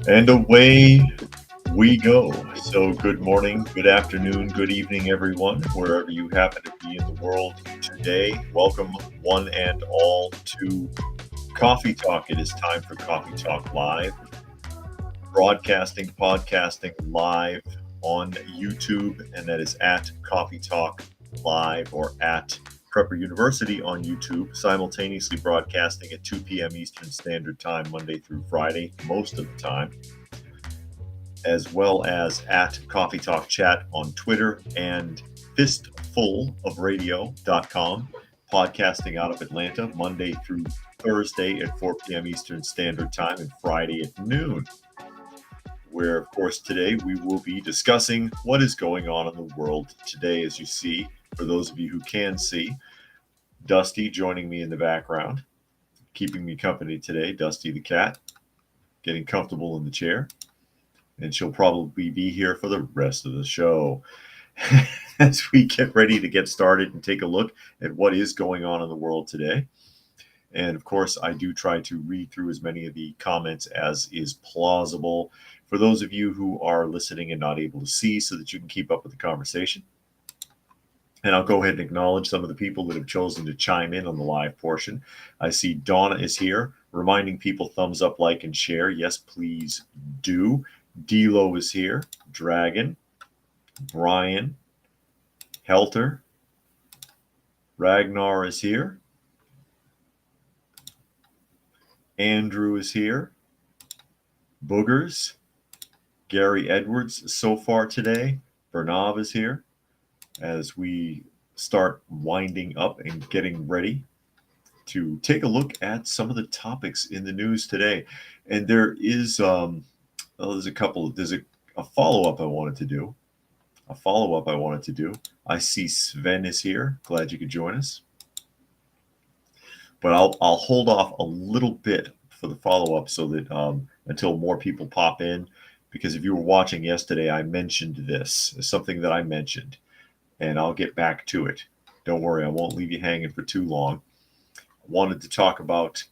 And away we go. So, good morning, good afternoon, good evening, everyone, wherever you happen to be in the world today. Welcome, one and all, to Coffee Talk. It is time for Coffee Talk Live, broadcasting, podcasting live on YouTube, and that is at Coffee Talk Live or at Prepper University on YouTube, simultaneously broadcasting at 2 p.m. Eastern Standard Time, Monday through Friday, most of the time, as well as at Coffee Talk Chat on Twitter and fistfulofradio.com, podcasting out of Atlanta, Monday through Thursday at 4 p.m. Eastern Standard Time and Friday at noon, where, of course, today we will be discussing what is going on in the world today. As you see, for those of you who can see, Dusty joining me in the background, keeping me company today, Dusty the cat, getting comfortable in the chair, and she'll probably be here for the rest of the show as we get ready to get started and take a look at what is going on in the world today. And of course, I do try to read through as many of the comments as is plausible for those of you who are listening and not able to see, so that you can keep up with the conversation. And I'll go ahead and acknowledge some of the people that have chosen to chime in on the live portion. I see Donna is here, reminding people thumbs up, like, and share. Yes, please do. Dilo is here. Dragon, Brian, Helter, Ragnar is here. Andrew is here. Boogers, Gary Edwards so far today. Bernav is here as we start winding up and getting ready to take a look at some of the topics in the news today. And there is there's a follow-up I wanted to do. I see Sven is here. Glad you could join us. But I'll hold off a little bit for the follow-up so that until more people pop in, because if you were watching yesterday, I mentioned this as something that I mentioned, and I'll get back to it. Don't worry, I won't leave you hanging for too long. I wanted to talk about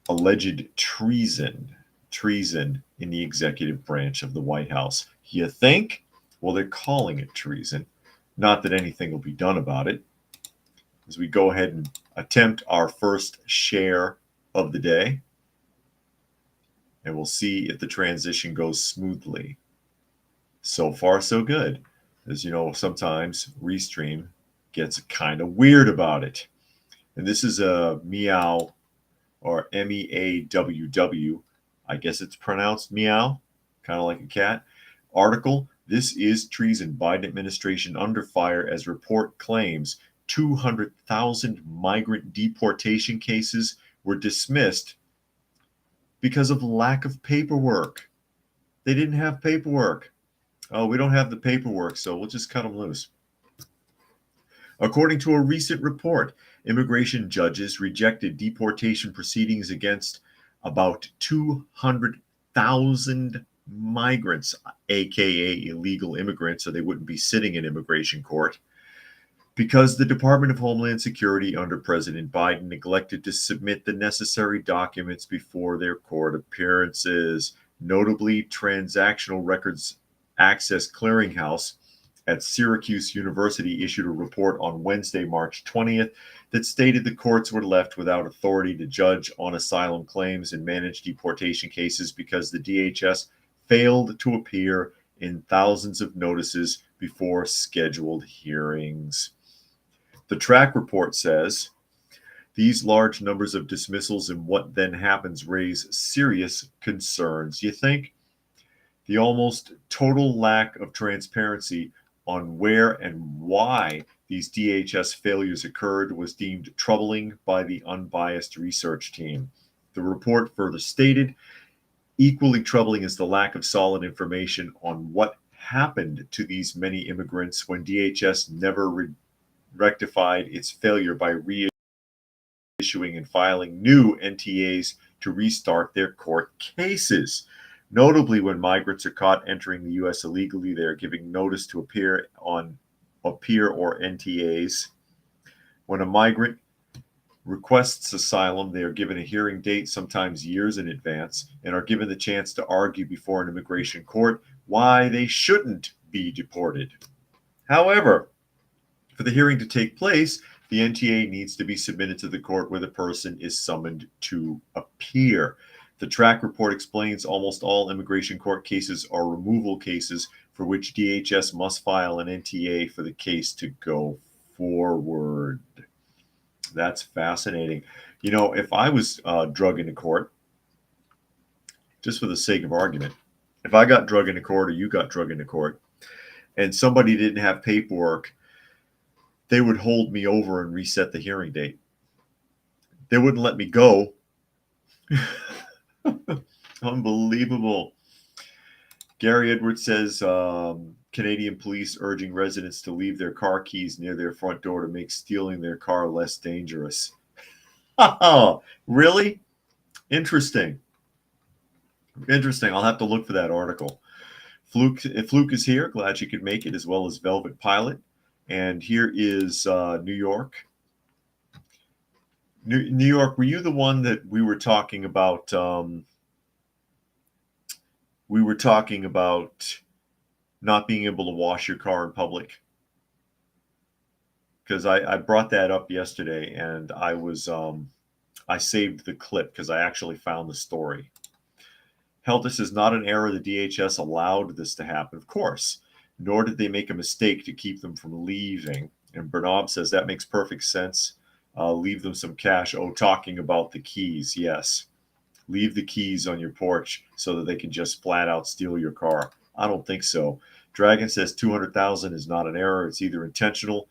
alleged treason in the executive branch of the White House. You think? Well, they're calling it treason. Not that anything will be done about it. As we go ahead and attempt our first share of the day, and we'll see if the transition goes smoothly. So far, so good. As you know, sometimes Restream gets kind of weird about it. And this is a Meow, or MEAWW. I guess it's pronounced meow, kind of like a cat. Article, "This is treason. Biden administration under fire as report claims 200,000 migrant deportation cases were dismissed because of lack of paperwork." They didn't have paperwork. Oh, we don't have the paperwork, so we'll just cut them loose. According to a recent report, immigration judges rejected deportation proceedings against about 200,000 migrants, aka illegal immigrants, so they wouldn't be sitting in immigration court, because the Department of Homeland Security under President Biden neglected to submit the necessary documents before their court appearances. Notably, Transactional Records Access Clearinghouse at Syracuse University issued a report on Wednesday, March 20th, that stated the courts were left without authority to judge on asylum claims and manage deportation cases because the DHS failed to appear in thousands of notices before scheduled hearings. The track report says, "These large numbers of dismissals and what then happens raise serious concerns." You think? The almost total lack of transparency on where and why these DHS failures occurred was deemed troubling by the unbiased research team. The report further stated, "Equally troubling is the lack of solid information on what happened to these many immigrants when DHS never rectified its failure by reissuing and filing new NTAs to restart their court cases. Notably, when migrants are caught entering the U.S. illegally, they are given notice to appear or NTAs. When a migrant requests asylum, they are given a hearing date, sometimes years in advance, and are given the chance to argue before an immigration court why they shouldn't be deported. However, for the hearing to take place, the NTA needs to be submitted to the court where the person is summoned to appear. The track report explains almost all immigration court cases are removal cases for which DHS must file an NTA for the case to go forward. That's fascinating. You know, if I was drug into court, just for the sake of argument, if I got drug into court or you got drug into court and somebody didn't have paperwork, they would hold me over and reset the hearing date. They wouldn't let me go. Unbelievable. Gary Edwards says Canadian police urging residents to leave their car keys near their front door to make stealing their car less dangerous. Oh, really? Interesting. Interesting. I'll have to look for that article. Fluke is here. Glad you could make it, as well as Velvet Pilot. And here is New York. New York, were you the one that we were talking about? We were talking about not being able to wash your car in public. Because I brought that up yesterday, and I saved the clip because I actually found the story. Heltis is not an error. The DHS allowed this to happen, of course, nor did they make a mistake to keep them from leaving. And Bernob says that makes perfect sense. Leave them some cash. Oh, talking about the keys, yes. Leave the keys on your porch so that they can just flat out steal your car. I don't think so. Dragon says 200,000 is not an error. It's either intentional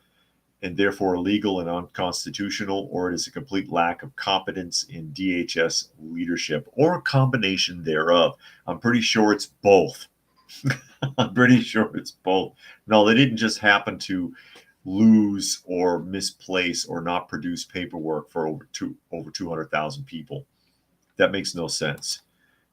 and therefore illegal and unconstitutional, or it is a complete lack of competence in DHS leadership, or a combination thereof. I'm pretty sure it's both. I'm pretty sure it's both. No, they didn't just happen to lose or misplace or not produce paperwork for over 200,000 people. That makes no sense.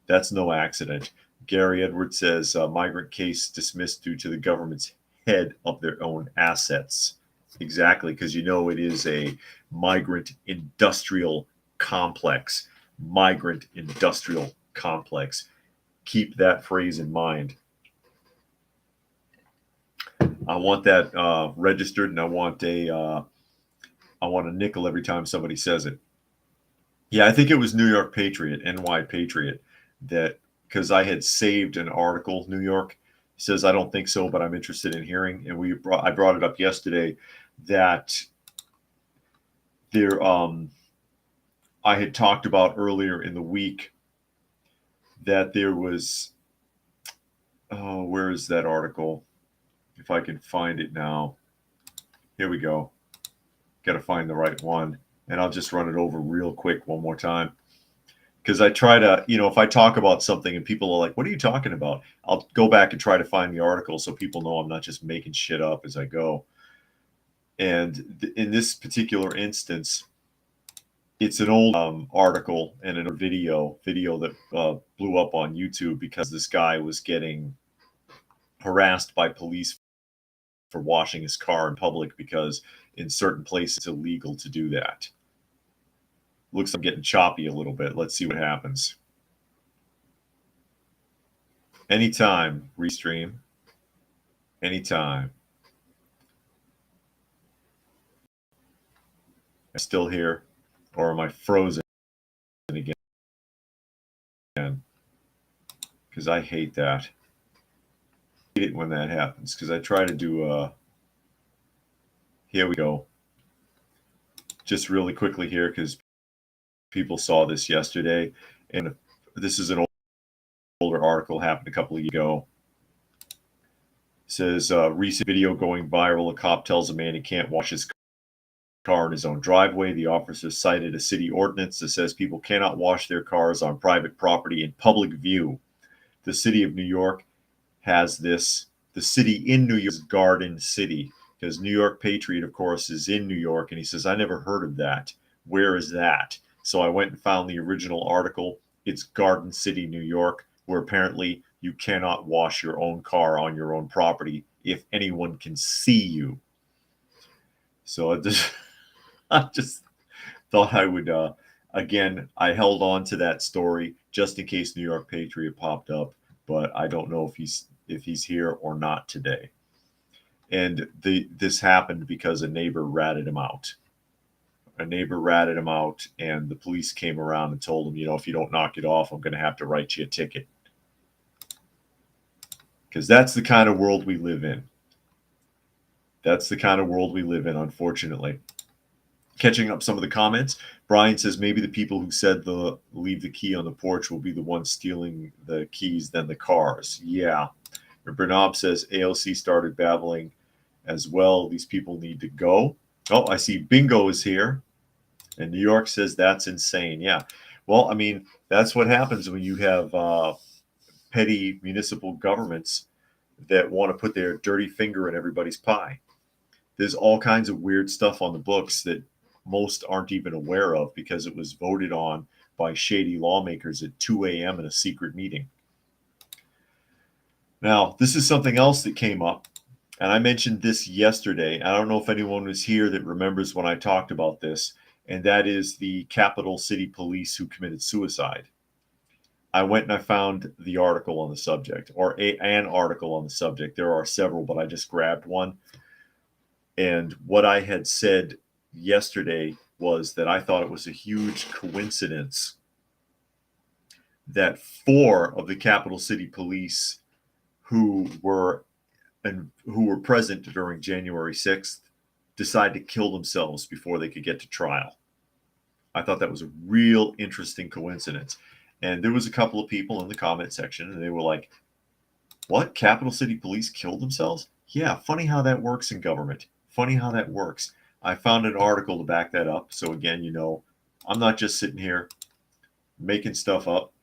That's no accident. Gary Edwards says migrant case dismissed due to the government's head of their own assets. Exactly, because you know it is a migrant industrial complex. Migrant industrial complex. Keep that phrase in mind. I want that registered, and I want a nickel every time somebody says it. Yeah, I think it was New York Patriot, NY Patriot, that because I had saved an article. New York says I don't think so, but I'm interested in hearing. And I brought it up yesterday that there I had talked about earlier in the week that there was where is that article? If I can find it now. Here we go. Got to find the right one. And I'll just run it over real quick one more time. Because I try to, if I talk about something and people are like, what are you talking about? I'll go back and try to find the article so people know I'm not just making shit up as I go. And in this particular instance, it's an old article and a video that blew up on YouTube because this guy was getting harassed by police for washing his car in public because in certain places it's illegal to do that. Looks like I'm getting choppy a little bit. Let's see what happens. Anytime, restream. Anytime. I'm still here, or am I frozen again? Because I hate that. I hate it when that happens because I try to do here we go. Just really quickly here because people saw this yesterday, and this is an older article, happened a couple of years ago. It says recent video going viral. A cop tells a man he can't wash his car in his own driveway. The officer cited a city ordinance that says people cannot wash their cars on private property in public view. The city of New York has this. The city in New York is Garden City, because New York Patriot, of course, is in New York, and he says, I never heard of that. Where is that? So I went and found the original article. It's Garden City, New York, where apparently you cannot wash your own car on your own property if anyone can see you. So I just thought I would, again, I held on to that story just in case New York Patriot popped up, but I don't know if he's here or not today. And this happened because a neighbor ratted him out. A neighbor ratted him out, and the police came around and told him, if you don't knock it off, I'm going to have to write you a ticket. Because that's the kind of world we live in. That's the kind of world we live in, unfortunately. Catching up some of the comments, Brian says maybe the people who said leave the key on the porch will be the ones stealing the keys than the cars. Yeah. Bernab says AOC started babbling as well. These people need to go. Oh, I see Bingo is here. And New York says that's insane. Yeah. Well, I mean, that's what happens when you have petty municipal governments that want to put their dirty finger in everybody's pie. There's all kinds of weird stuff on the books that most aren't even aware of because it was voted on by shady lawmakers at 2 a.m. in a secret meeting. Now, this is something else that came up, and I mentioned this yesterday. I don't know if anyone was here that remembers when I talked about this, and that is the Capital City Police who committed suicide. I went and I found the article on the subject, or an article on the subject. There are several, but I just grabbed one. And what I had said yesterday was that I thought it was a huge coincidence that 4 of the Capital City Police who were present during January 6th decided to kill themselves before they could get to trial. I thought that was a real interesting coincidence. And there was a couple of people in the comment section, and they were like, what? Capital City Police killed themselves? Yeah, funny how that works in government. Funny how that works. I found an article to back that up. So again, I'm not just sitting here making stuff up,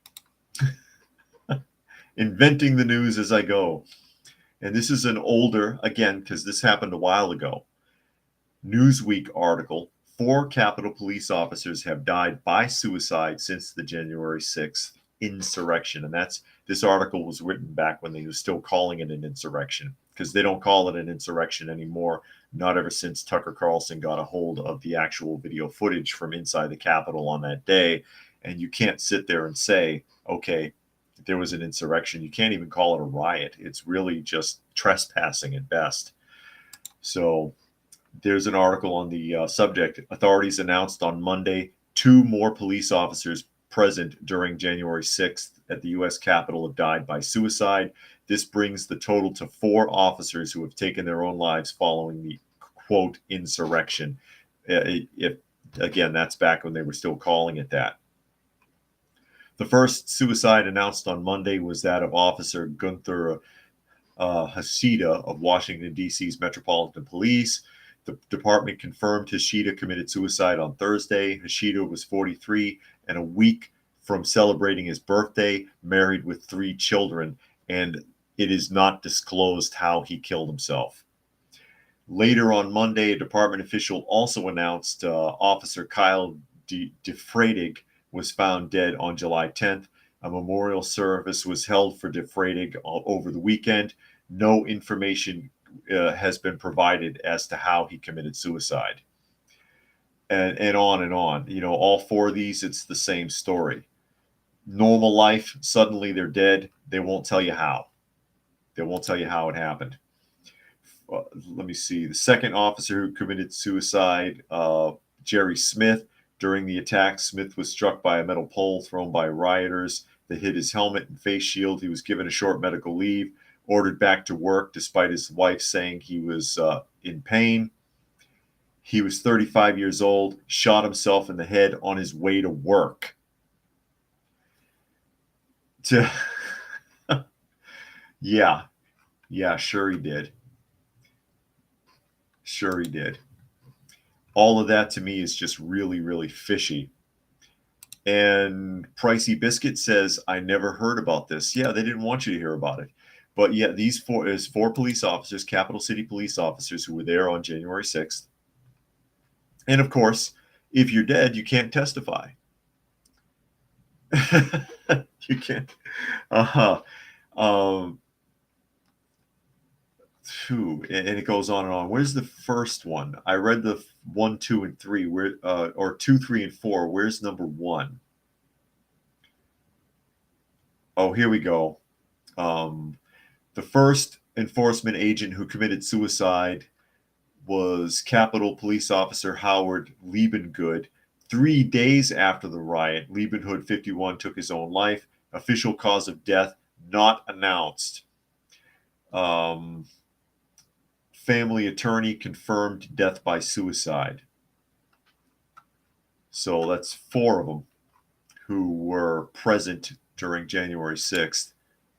inventing the news as I go. And this is an older, again, because this happened a while ago, Newsweek article. 4 Capitol Police officers have died by suicide since the January 6th insurrection. And this article was written back when they were still calling it an insurrection, because they don't call it an insurrection anymore, not ever since Tucker Carlson got a hold of the actual video footage from inside the Capitol on that day. And you can't sit there and say, okay, there was an insurrection. You can't even call it a riot. It's really just trespassing at best. So there's an article on the subject. Authorities announced on Monday 2 more police officers present during January 6th at the U.S. Capitol have died by suicide. This brings the total to 4 officers who have taken their own lives following the, quote, insurrection. Again, that's back when they were still calling it that. The first suicide announced on Monday was that of Officer Gunther Hashida of Washington, D.C.'s Metropolitan Police. The department confirmed Hashida committed suicide on Thursday. Hashida was 43 and a week from celebrating his birthday, married with 3 children, and it is not disclosed how he killed himself. Later on Monday, a department official also announced Officer Kyle DeFreidig was found dead on July 10th. A memorial service was held for DeFreidig over the weekend. No information has been provided as to how he committed suicide. And on and on. All 4 of these, it's the same story. Normal life, suddenly they're dead. They won't tell you how. They won't tell you how it happened. Let me see. The second officer who committed suicide, Jerry Smith. During the attack, Smith was struck by a metal pole thrown by rioters that hit his helmet and face shield. He was given a short medical leave, ordered back to work despite his wife saying he was in pain. He was 35 years old, shot himself in the head on his way to work. Yeah, sure he did. Sure he did. All of that to me is just really, really fishy. And Pricey Biscuit says, I never heard about this. Yeah, they didn't want you to hear about it. But yeah, these 4 police officers, Capital City police officers who were there on January 6th. And of course, if you're dead, you can't testify. You can't. And it goes on and on. Where's the first one? I read the 1, 2, and 3. Where or 2, 3, and 4. Where's number 1? Oh, here we go. The first enforcement agent who committed suicide was Capitol Police Officer Howard Liebengood. 3 days after the riot, Liebenhood, 51, took his own life. Official cause of death not announced. Family attorney confirmed death by suicide. So that's 4 of them who were present during January 6th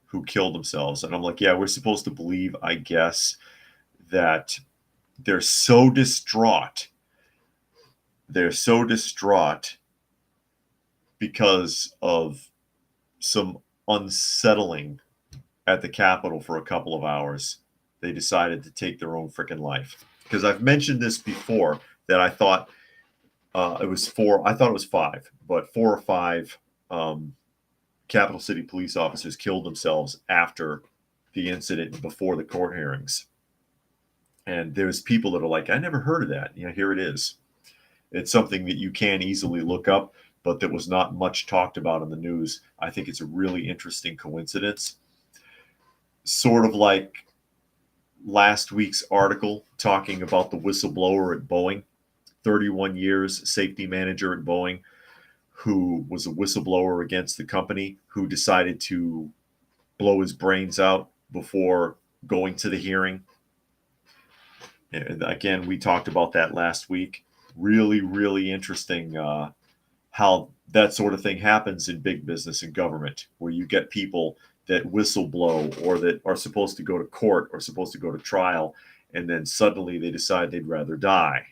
who killed themselves. And I'm like, yeah, we're supposed to believe, I guess, that they're so distraught. They're so distraught because of some unsettling at the Capitol for a couple of hours. They decided to take their own freaking life. Because I've mentioned this before that I thought it was 4. I thought it was 5, but 4 or 5 Capital City police officers killed themselves after the incident before the court hearings. And there's people that are like, I never heard of that. Here it is. It's something that you can easily look up, but that was not much talked about in the news. I think it's a really interesting coincidence. Sort of like last week's article talking about the whistleblower at Boeing, 31 years, safety manager at Boeing, who was a whistleblower against the company, who decided to blow his brains out before going to the hearing. And again, we talked about that last week. Really, really interesting how that sort of thing happens in big business and government, where you get people that whistleblow or that are supposed to go to court or supposed to go to trial, and then suddenly they decide they'd rather die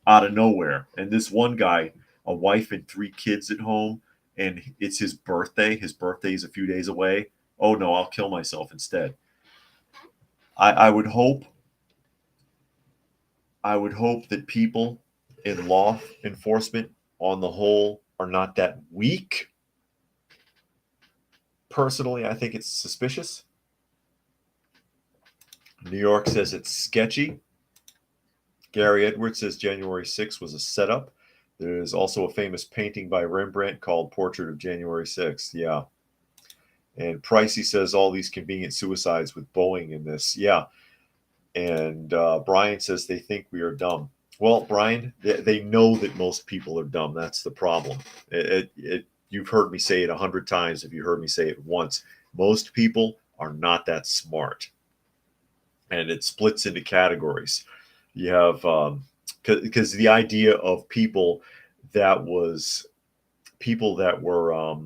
out of nowhere. And this one guy, a wife and 3 kids at home, and it's his birthday. His birthday is a few days away. Oh no, I'll kill myself instead. I would hope that people in law enforcement on the whole are not that weak. Personally, I think it's suspicious. New York says it's sketchy. Gary Edwards says January 6th was a setup. There's also a famous painting by Rembrandt called Portrait of January 6th. Yeah. And Pricey says all these convenient suicides with Boeing in this. Yeah. And Brian says they think we are dumb. Well, Brian, they know that most people are dumb. That's the problem. You've heard me say it 100 times if you heard me say it once. Most people are not that smart. And it splits into categories. You have, because the idea of people that were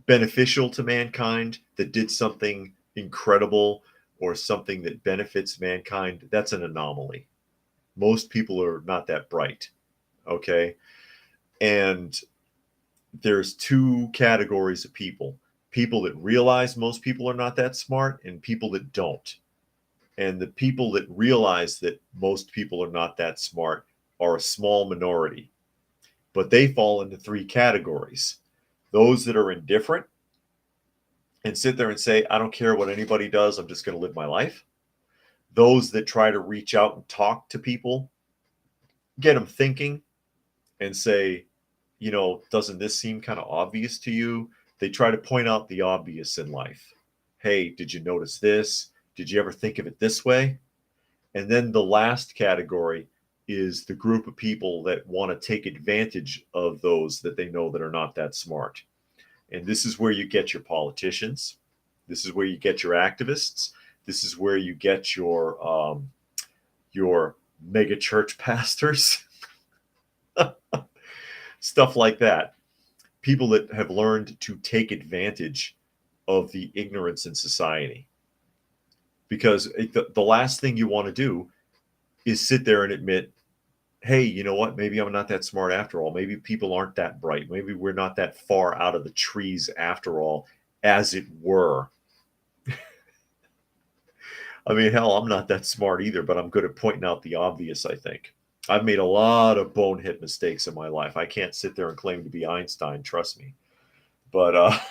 beneficial to mankind, that did something incredible or something that benefits mankind, that's an anomaly. Most people are not that bright. Okay. And there's 2 categories of people that realize most people are not that smart and people that don't. And the people that realize that most people are not that smart are a small minority, but they fall into 3 categories. Those that are indifferent and sit there and say, I don't care what anybody does, I'm just going to live my life. Those that try to reach out and talk to people, get them thinking and say, doesn't this seem kind of obvious to you? They try to point out the obvious in life. Hey, did you notice this? Did you ever think of it this way? And then the last category is the group of people that want to take advantage of those that they know that are not that smart. And this is where you get your politicians. This is where you get your activists. This is where you get your mega church pastors. Stuff like that. People that have learned to take advantage of the ignorance in society. Because the last thing you want to do is sit there and admit, hey, you know what? Maybe I'm not that smart after all. Maybe people aren't that bright. Maybe we're not that far out of the trees after all, as it were. I mean, hell, I'm not that smart either, but I'm good at pointing out the obvious, I think. I've made a lot of bonehead mistakes in my life. I can't sit there and claim to be Einstein, trust me. But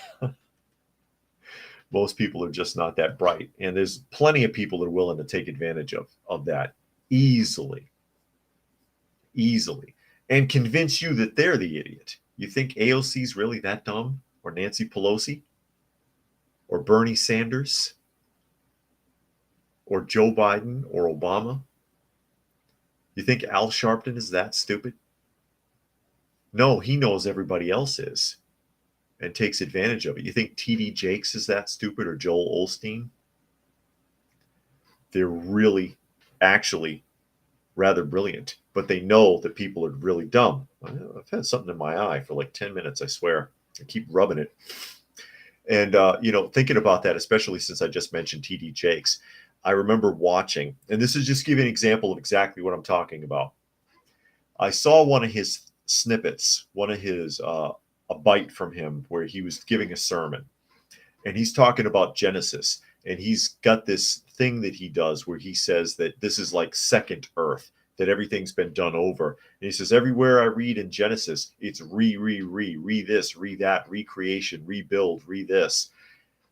Most people are just not that bright. And there's plenty of people that are willing to take advantage of that easily, and convince you that they're the idiot. You think AOC's really that dumb? Or Nancy Pelosi? Or Bernie Sanders? Or Joe Biden? Or Obama? You think Al Sharpton is that stupid? No, he knows everybody else is and takes advantage of it. You think TD Jakes is that stupid, or Joel Osteen? They're really, actually, rather brilliant, but they know that people are really dumb. I've had something in my eye for like 10 minutes, I swear. I keep rubbing it. And, thinking about that, especially since I just mentioned TD Jakes, I remember watching, and this is just giving an example of exactly what I'm talking about. I saw one of his snippets, a bite from him where he was giving a sermon, and he's talking about Genesis, and he's got this thing that he does where he says that this is like second earth, that everything's been done over. And he says, everywhere I read in Genesis, it's re this, re that, recreation, rebuild, re this.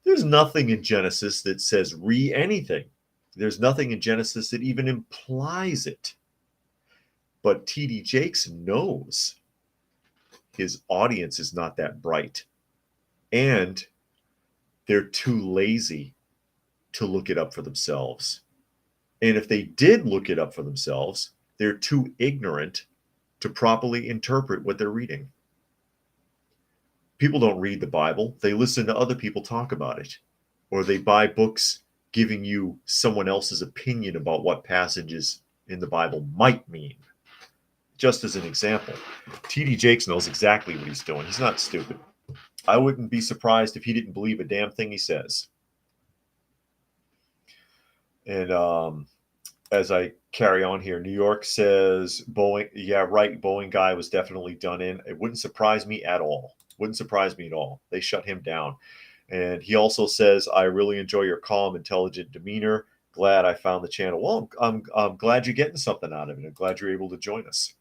There's nothing in Genesis that says re anything. There's nothing in Genesis that even implies it. But TD Jakes knows his audience is not that bright. And they're too lazy to look it up for themselves. And if they did look it up for themselves, they're too ignorant to properly interpret what they're reading. People don't read the Bible. They listen to other people talk about it. Or they buy books giving you someone else's opinion about what passages in the Bible might mean. Just as an example, TD Jakes knows exactly what he's doing. He's not stupid. I wouldn't be surprised if he didn't believe a damn thing he says. And as I carry on here, New York says Boeing, yeah, right, Boeing guy was definitely done in. It wouldn't surprise me at all. Wouldn't surprise me at all. They shut him down. And he also says, I really enjoy your calm, intelligent demeanor. Glad I found the channel. Well, I'm glad you're getting something out of it. I'm glad you're able to join us.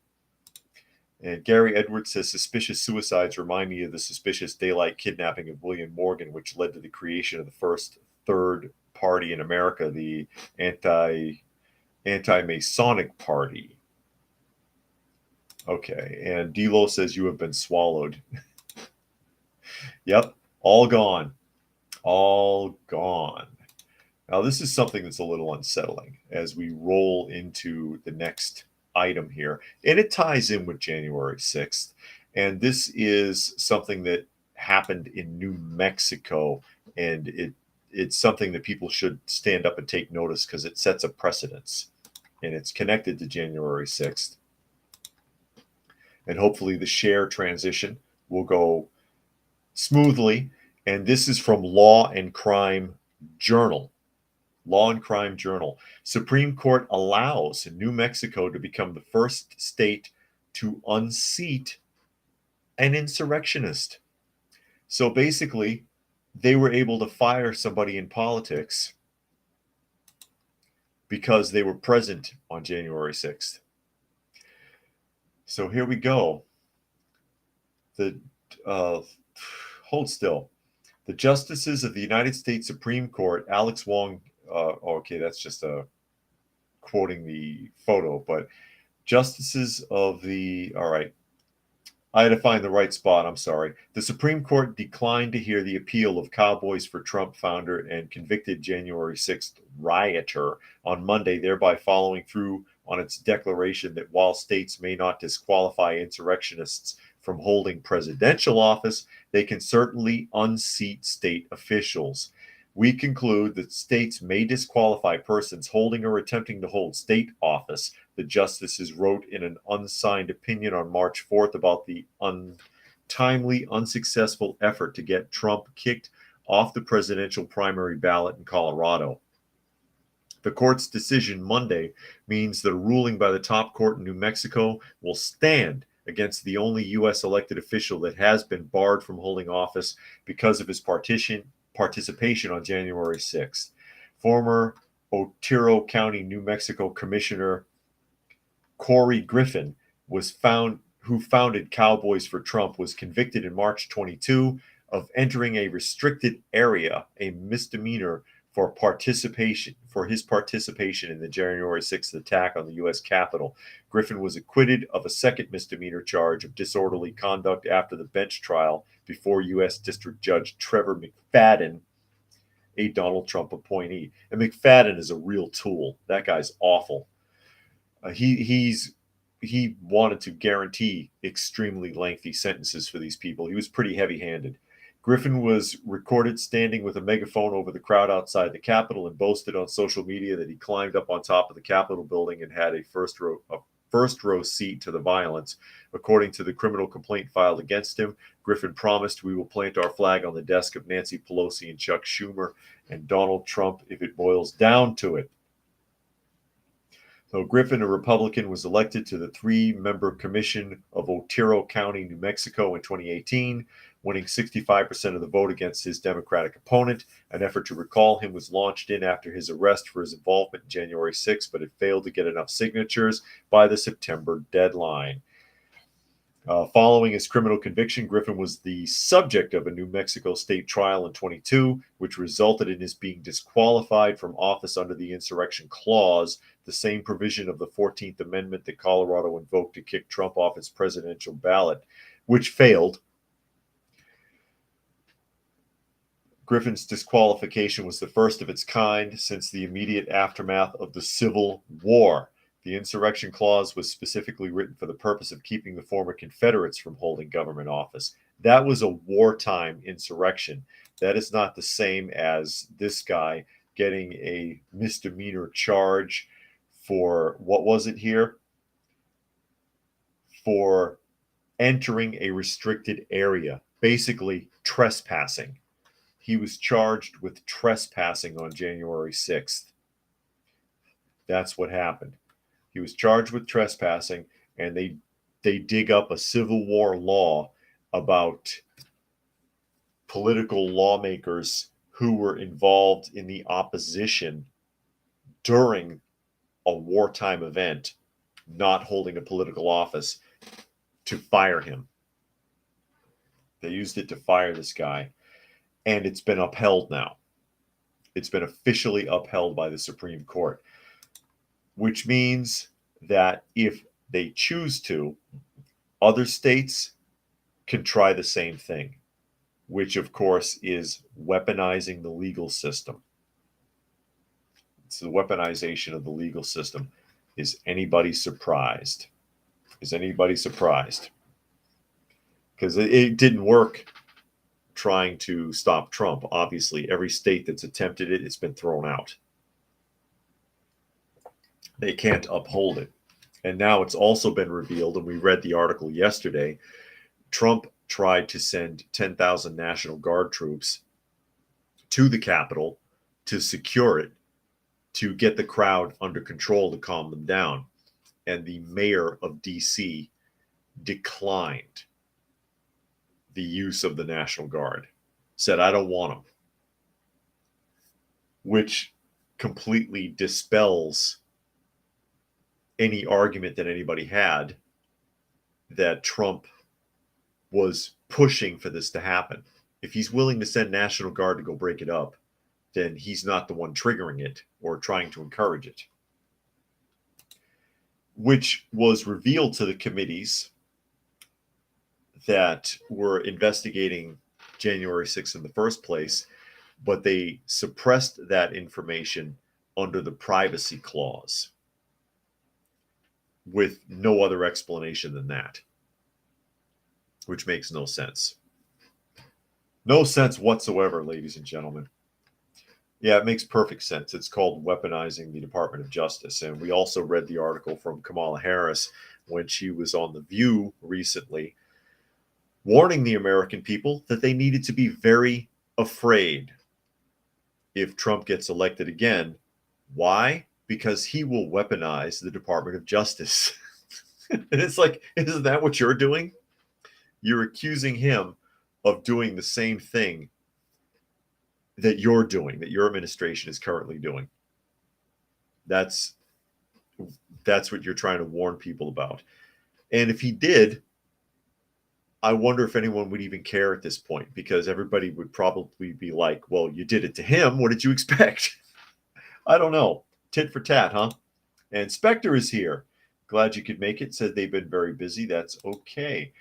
And Gary Edwards says, suspicious suicides remind me of the suspicious daylight kidnapping of William Morgan, which led to the creation of the first third party in America, the anti-Masonic Party. Okay, and Delo says, you have been swallowed. Yep, all gone. All gone. Now, this is something that's a little unsettling as we roll into the next item here. And it ties in with January 6th. And this is something that happened in New Mexico. And it's something that people should stand up and take notice because it sets a precedence. And it's connected to January 6th. And hopefully the share transition will go smoothly. And this is from Law and Crime Journal. Law and Crime Journal. Supreme Court allows New Mexico to become the first state to unseat an insurrectionist. So basically, they were able to fire somebody in politics because they were present on January 6th. So here we go. Hold still. The justices of the United States Supreme Court, Alex Wong, okay, that's just quoting the photo, but justices of the, all right, I had to find the right spot, I'm sorry. The Supreme Court declined to hear the appeal of Cowboys for Trump founder and convicted January 6th rioter on Monday, thereby following through on its declaration that while states may not disqualify insurrectionists from holding presidential office, they can certainly unseat state officials. We conclude that states may disqualify persons holding or attempting to hold state office, the justices wrote in an unsigned opinion on March 4th about the untimely, unsuccessful effort to get Trump kicked off the presidential primary ballot in Colorado. The court's decision Monday means that a ruling by the top court in New Mexico will stand against the only U.S. elected official that has been barred from holding office because of his participation on January 6th. Former Otero County, New Mexico Commissioner Corey Griffin who founded Cowboys for Trump, was convicted in March 22 of entering a restricted area, a misdemeanor for his participation in the January 6th attack on the U.S. Capitol. Griffin was acquitted of a second misdemeanor charge of disorderly conduct after the bench trial before U.S. District Judge Trevor McFadden, a Donald Trump appointee. And McFadden is a real tool. That guy's awful. He wanted to guarantee extremely lengthy sentences for these people. He was pretty heavy-handed. Griffin was recorded standing with a megaphone over the crowd outside the Capitol and boasted on social media that he climbed up on top of the Capitol building and had a first row seat to the violence. According to the criminal complaint filed against him, Griffin promised, "We will plant our flag on the desk of Nancy Pelosi and Chuck Schumer and Donald Trump if it boils down to it." So Griffin, a Republican, was elected to the 3-member commission of Otero County, New Mexico in 2018, winning 65% of the vote against his Democratic opponent. An effort to recall him was launched after his arrest for his involvement in January 6th, but it failed to get enough signatures by the September deadline. Following his criminal conviction, Griffin was the subject of a New Mexico state trial in 2022, which resulted in his being disqualified from office under the Insurrection Clause, the same provision of the 14th Amendment that Colorado invoked to kick Trump off its presidential ballot, which failed. Griffin's disqualification was the first of its kind since the immediate aftermath of the Civil War. The Insurrection Clause was specifically written for the purpose of keeping the former Confederates from holding government office. That was a wartime insurrection. That is not the same as this guy getting a misdemeanor charge for, what was it here? For entering a restricted area, basically trespassing. He was charged with trespassing on January 6th. That's what happened. He was charged with trespassing, and they dig up a Civil War law about political lawmakers who were involved in the opposition during a wartime event, not holding a political office, to fire him. They used it to fire this guy, and it's been upheld now. It's been officially upheld by the Supreme Court, which means that if they choose to, other states can try the same thing, which of course is weaponizing the legal system. It's the weaponization of the legal system. Is anybody surprised? Is anybody surprised? Because it didn't work trying to stop Trump. Obviously, every state that's attempted it, it's been thrown out. They can't uphold it. And now it's also been revealed, and we read the article yesterday, Trump tried to send 10,000 National Guard troops to the Capitol to secure it, to get the crowd under control, to calm them down. And the mayor of D.C. declined the use of the National Guard, said, "I don't want them," which completely dispels any argument that anybody had that Trump was pushing for this to happen. If he's willing to send National Guard to go break it up, then he's not the one triggering it or trying to encourage it, which was revealed to the committees that were investigating January 6th in the first place, but they suppressed that information under the privacy clause with no other explanation than that, which makes no sense. No sense whatsoever, ladies and gentlemen. Yeah, it makes perfect sense. It's called weaponizing the Department of Justice. And we also read the article from Kamala Harris when she was on The View recently, warning the American people that they needed to be very afraid if Trump gets elected again. Why? Because he will weaponize the Department of Justice. And it's like, isn't that what you're doing? You're accusing him of doing the same thing that you're doing, that your administration is currently doing. That's what you're trying to warn people about. And if he did, I wonder if anyone would even care at this point, because everybody would probably be like, well, you did it to him. What did you expect? I don't know. Tit for tat, huh? And Spectre is here. Glad you could make it. Said they've been very busy. That's okay.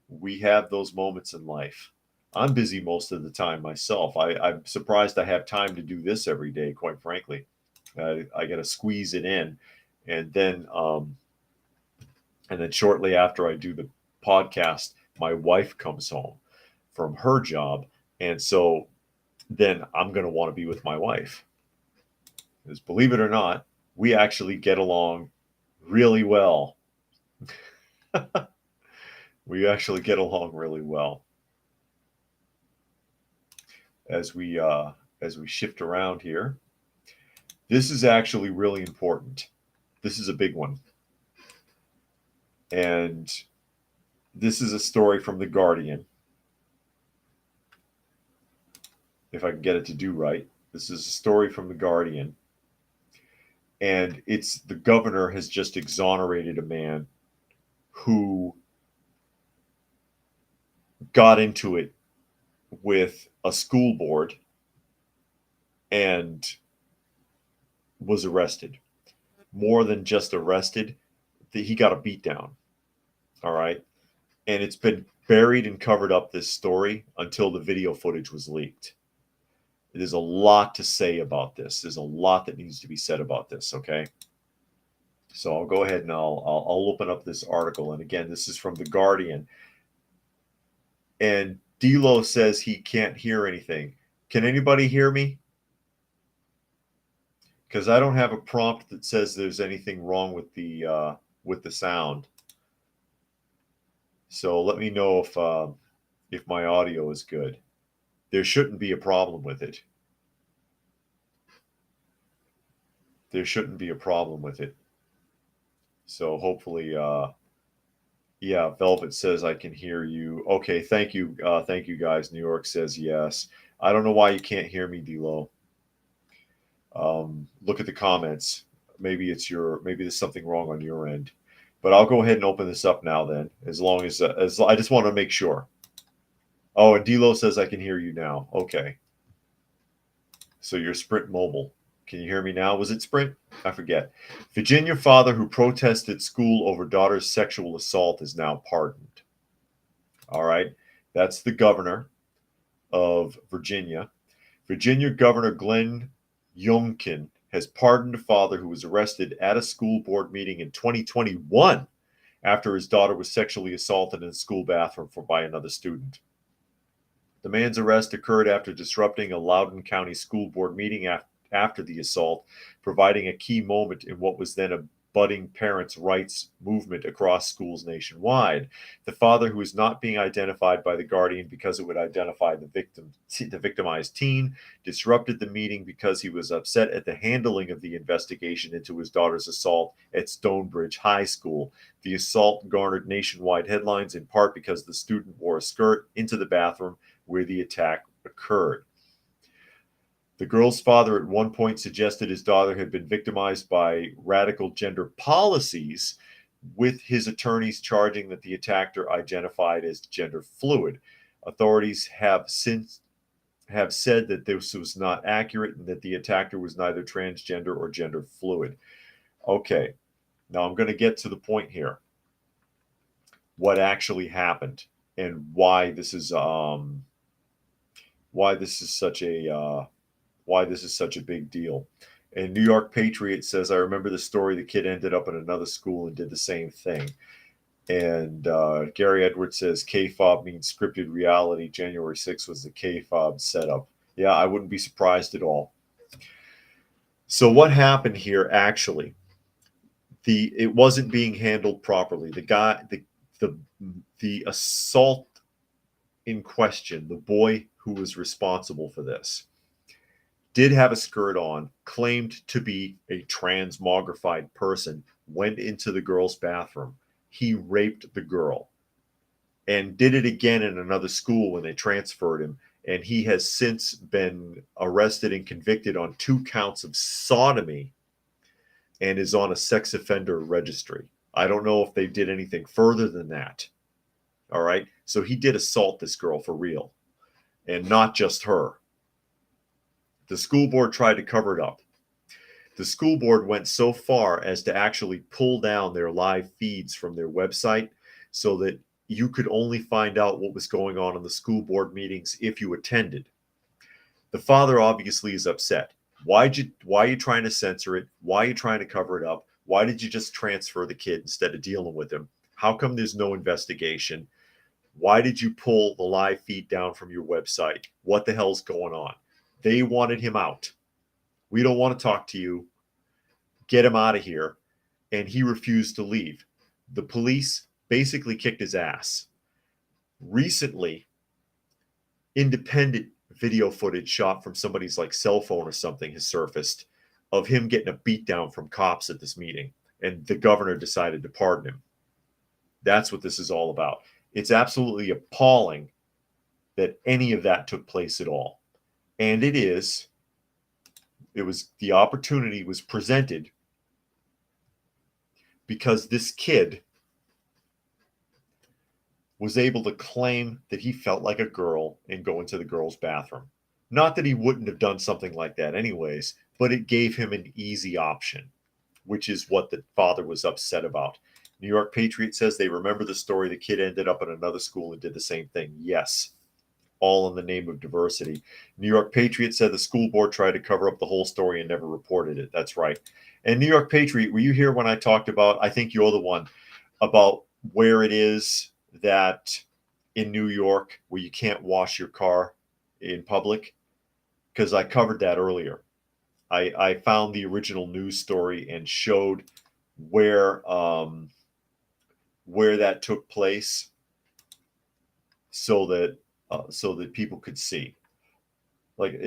We have those moments in life. I'm busy most of the time myself. I'm surprised I have time to do this every day, quite frankly. I got to squeeze it in. And then, and then shortly after I do the podcast, my wife comes home from her job. And so then I'm going to want to be with my wife. Because believe it or not, we actually get along really well. We actually get along really well as we shift around here. This is actually really important. This is a big one. And this is a story from The Guardian. If I can get it to do right. This is a story from The Guardian. And it's the governor has just exonerated a man who got into it with a school board and was arrested. More than just arrested, he got a beat down. All right. And it's been buried and covered up, this story, until the video footage was leaked. There's a lot to say about this. There's a lot that needs to be said about this. Okay. So I'll go ahead and I'll open up this article. And again, this is from The Guardian. And D'Lo says he can't hear anything. Can anybody hear me? Because I don't have a prompt that says there's anything wrong with the sound. So let me know if my audio is good. There shouldn't be a problem with it. There shouldn't be a problem with it. So hopefully, yeah, Velvet says I can hear you. Okay, thank you. Thank you guys. New York says yes. I don't know why you can't hear me, D'Lo. Look at the comments. Maybe there's something wrong on your end. But I'll go ahead and open this up now then, as long as I just want to make sure. Oh, and D'Lo says I can hear you now. Okay. So you're Sprint Mobile. Can you hear me now? Was it Sprint? I forget. Virginia father who protested school over daughter's sexual assault is now pardoned. All right. That's the governor of Virginia. Virginia Governor Glenn Youngkin has pardoned a father who was arrested at a school board meeting in 2021 after his daughter was sexually assaulted in a school bathroom by another student. The man's arrest occurred after disrupting a Loudoun County school board meeting after the assault, providing a key moment in what was then a budding parents' rights movement across schools nationwide. The father, who is not being identified by The Guardian because it would identify the victimized teen, disrupted the meeting because he was upset at the handling of the investigation into his daughter's assault at Stonebridge High School. The assault garnered nationwide headlines in part because the student wore a skirt into the bathroom where the attack occurred. The girl's father at one point suggested his daughter had been victimized by radical gender policies, with his attorneys charging that the attacker identified as gender fluid. Authorities have said that this was not accurate and that the attacker was neither transgender or gender fluid. Okay, now I'm going to get to the point here. What actually happened and why this is such a big deal. And New York Patriot says, I remember the story. The kid ended up in another school and did the same thing. And Gary Edwards says, K-fob means scripted reality. January 6th was the K-fob setup. Yeah, I wouldn't be surprised at all. So what happened here, actually, it wasn't being handled properly. The assault in question, the boy who was responsible for this, did have a skirt on, claimed to be a transmogrified person, went into the girl's bathroom. He raped the girl and did it again in another school when they transferred him. And he has since been arrested and convicted on 2 counts of sodomy and is on a sex offender registry. I don't know if they did anything further than that. All right. So he did assault this girl for real, and not just her. The school board tried to cover it up. The school board went so far as to actually pull down their live feeds from their website so that you could only find out what was going on in the school board meetings if you attended. The father obviously is upset. Why are you trying to censor it? Why are you trying to cover it up? Why did you just transfer the kid instead of dealing with him? How come there's no investigation? Why did you pull the live feed down from your website? What the hell's going on? They wanted him out. We don't want to talk to you. Get him out of here. And he refused to leave. The police basically kicked his ass. Recently, independent video footage shot from somebody's like cell phone or something has surfaced of him getting a beatdown from cops at this meeting, and the governor decided to pardon him. That's what this is all about. It's absolutely appalling that any of that took place at all. And the opportunity was presented because this kid was able to claim that he felt like a girl and go into the girl's bathroom. Not that he wouldn't have done something like that anyways, but it gave him an easy option, which is what the father was upset about. New York Patriot says they remember the story. The kid ended up in another school and did the same thing. Yes, all in the name of diversity. New York Patriot said the school board tried to cover up the whole story and never reported it. That's right. And New York Patriot, were you here when I talked about, I think you're the one, about where it is that in New York where you can't wash your car in public? Because I covered that earlier. I found the original news story and showed where that took place so that people could see. Like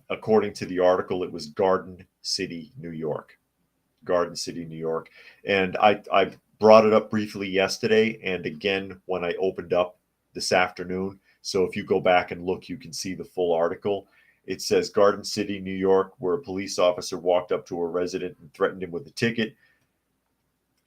according to the article, it was Garden City, New York. Garden City, New York. And I brought it up briefly yesterday and again when I opened up this afternoon. So if you go back and look, you can see the full article. It says Garden City, New York, where a police officer walked up to a resident and threatened him with a ticket.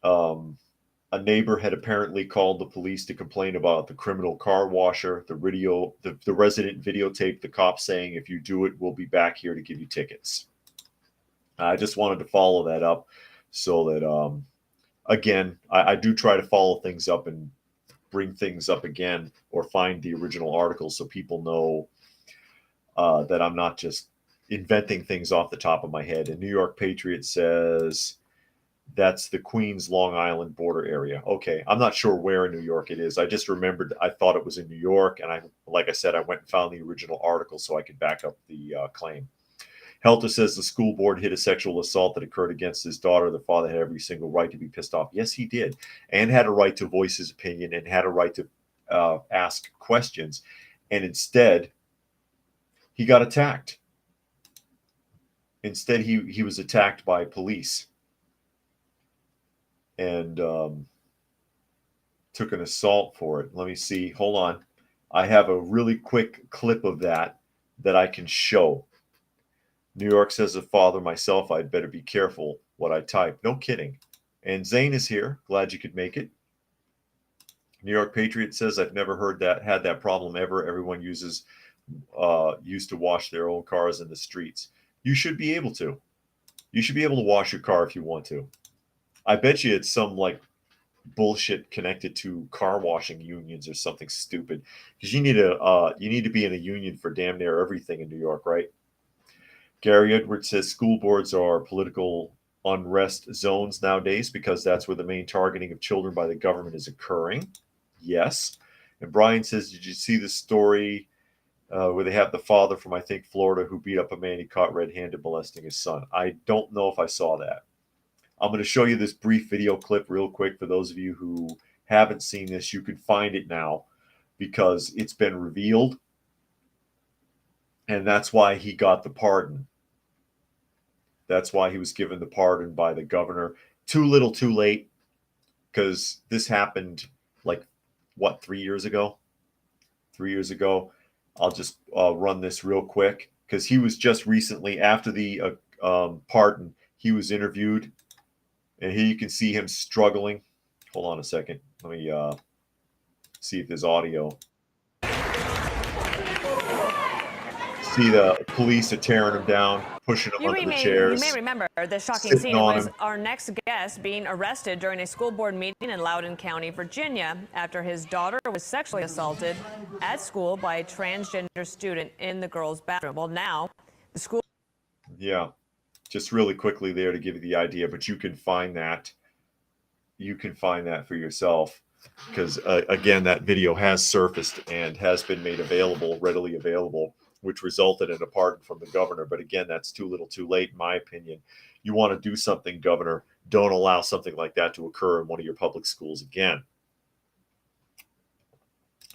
A neighbor had apparently called the police to complain about the criminal car washer. The resident videotaped the cops saying, "If you do it, we'll be back here to give you tickets." I just wanted to follow that up so that, again, I do try to follow things up and bring things up again or find the original article so people know that I'm not just inventing things off the top of my head. And New York Patriot says that's the Queens, Long Island border area. Okay, I'm not sure where in New York it is. I just remembered I thought it was in New York. And like I said, I went and found the original article so I could back up the claim. Helter says the school board hid a sexual assault that occurred against his daughter. The father had every single right to be pissed off. Yes, he did. And had a right to voice his opinion and had a right to ask questions. And instead, he got attacked. Instead, he was attacked by police and took an assault for it. Let me see. Hold on. I have a really quick clip of that I can show. New York says, a father myself, I'd better be careful what I type. No kidding. And Zane is here. Glad you could make it. New York Patriot says, I've never had that problem ever. Everyone used to wash their own cars in the streets. You should be able to. You should be able to wash your car if you want to. I bet you it's some like bullshit connected to car washing unions or something stupid. Because you need to be in a union for damn near everything in New York, right? Gary Edwards says school boards are political unrest zones nowadays because that's where the main targeting of children by the government is occurring. Yes. And Brian says, did you see the story where they have the father from, I think, Florida who beat up a man he caught red-handed molesting his son? I don't know if I saw that. I'm going to show you this brief video clip real quick for those of you who haven't seen this. You can find it now because it's been revealed. And that's why he got the pardon. That's why he was given the pardon by the governor. Too little, too late, because this happened like, 3 years ago? 3 years ago. I'll just run this real quick because he was just recently, after the pardon, he was interviewed. And here you can see him struggling. Hold on a second. Let me See if there's audio. See the police are tearing him down, pushing him under the chairs. You may remember this shocking scene. It was our next guest being arrested during a school board meeting in Loudoun County, Virginia, after his daughter was sexually assaulted at school by a transgender student in the girls' bathroom. Well, now the school. Yeah, just really quickly there to give you the idea, but you can find that. You can find that for yourself because, again, that video has surfaced and has been made available, readily available, which resulted in a pardon from the governor. But again, that's too little too late, in my opinion. You want to do something, Governor. Don't allow something like that to occur in one of your public schools again.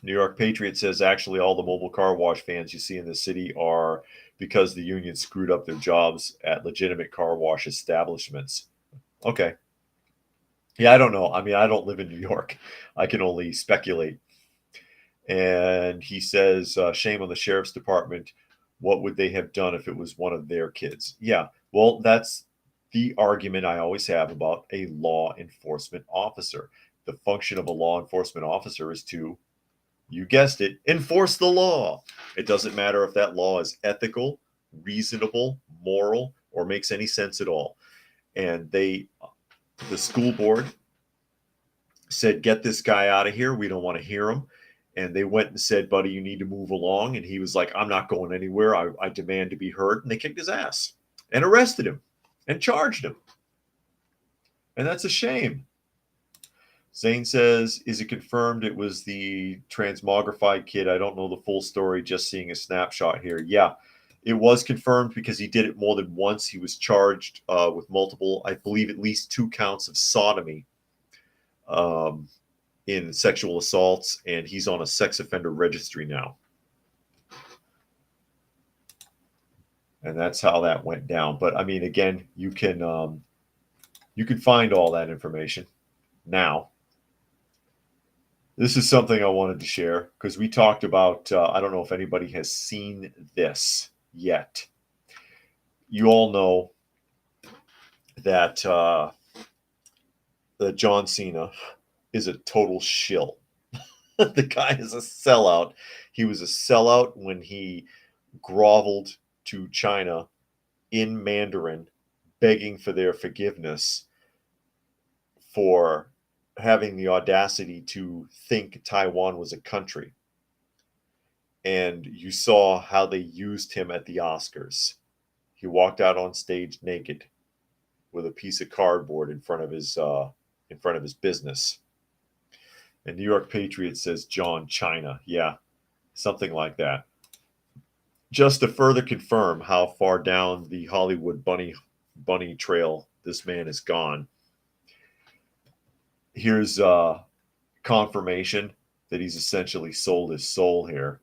New York Patriot says, actually, all the mobile car wash vans you see in the city are because the union screwed up their jobs at legitimate car wash establishments. Okay. Yeah, I don't know. I mean, I don't live in New York. I can only speculate. And he says, shame on the sheriff's department. What would they have done if it was one of their kids? Yeah, well, that's the argument I always have about a law enforcement officer. The function of a law enforcement officer is to, you guessed it, enforce the law. It doesn't matter if that law is ethical, reasonable, moral, or makes any sense at all. And the school board said, get this guy out of here. We don't want to hear him. And they went and said, buddy, you need to move along. And he was like, I'm not going anywhere. I demand to be heard. And they kicked his ass and arrested him and charged him. And that's a shame. Zane says, is it confirmed it was the transmogrified kid? I don't know the full story, just seeing a snapshot here. Yeah, it was confirmed because he did it more than once. He was charged with multiple, I believe at least 2 counts of sodomy in sexual assaults, and he's on a sex offender registry now. And that's how that went down. But I mean, again, you can find all that information now. This is something I wanted to share because we talked about, I don't know if anybody has seen this yet. You all know that John Cena is a total shill. The guy is a sellout. He was a sellout when he groveled to China in Mandarin, begging for their forgiveness for having the audacity to think Taiwan was a country. And you saw how they used him at the Oscars. He walked out on stage naked with a piece of cardboard in front of his business. And New York Patriot says John China. Yeah, something like that. Just to further confirm how far down the Hollywood bunny trail this man has gone, here's confirmation that he's essentially sold his soul here.